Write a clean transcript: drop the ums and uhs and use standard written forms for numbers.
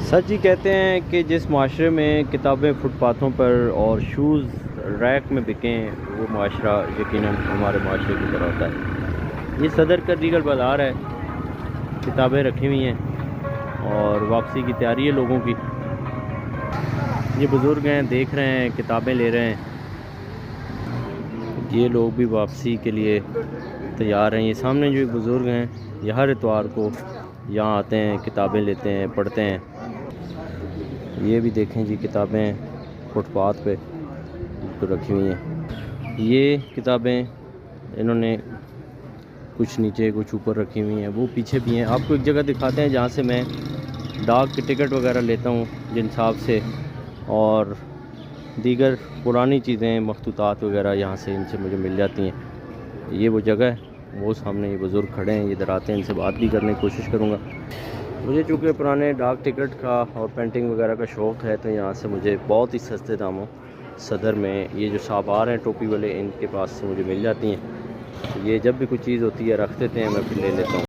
سچ ہی کہتے ہیں کہ جس معاشرے میں کتابیں فٹ پاتھوں پر اور شوز ریک میں بکیں وہ معاشرہ یقیناً ہمارے معاشرے کی طرح ہوتا ہے۔ یہ صدر کا ریگل بازار ہے، کتابیں رکھی ہوئی ہیں اور واپسی کی تیاری ہے لوگوں کی۔ یہ بزرگ ہیں، دیکھ رہے ہیں، کتابیں لے رہے ہیں۔ یہ لوگ بھی واپسی کے لیے تیار ہیں۔ یہ سامنے جو بزرگ ہیں یہ ہر اتوار کو یہاں آتے ہیں، کتابیں لیتے ہیں، پڑھتے ہیں۔ یہ بھی دیکھیں جی کتابیں فٹ پاتھ پہ رکھی ہوئی ہیں۔ یہ کتابیں انہوں نے کچھ نیچے کچھ اوپر رکھی ہوئی ہیں، وہ پیچھے بھی ہیں۔ آپ کو ایک جگہ دکھاتے ہیں جہاں سے میں ڈاک کے ٹکٹ وغیرہ لیتا ہوں جن صاحب سے، اور دیگر پرانی چیزیں مخطوطات وغیرہ یہاں سے ان سے مجھے مل جاتی ہیں۔ یہ وہ جگہ ہے، وہ سامنے یہ بزرگ کھڑے ہیں، یہ ادھر آتے ہیں، ان سے بات بھی کرنے کی کوشش کروں گا۔ مجھے چونکہ پرانے ڈاک ٹکٹ کا اور پینٹنگ وغیرہ کا شوق ہے تو یہاں سے مجھے بہت ہی سستے داموں صدر میں یہ جو صاحب آ رہے ہیں ٹوپی والے، ان کے پاس سے مجھے مل جاتی ہیں۔ یہ جب بھی کوئی چیز ہوتی ہے رکھ دیتے ہیں، میں پھر لے لیتا ہوں۔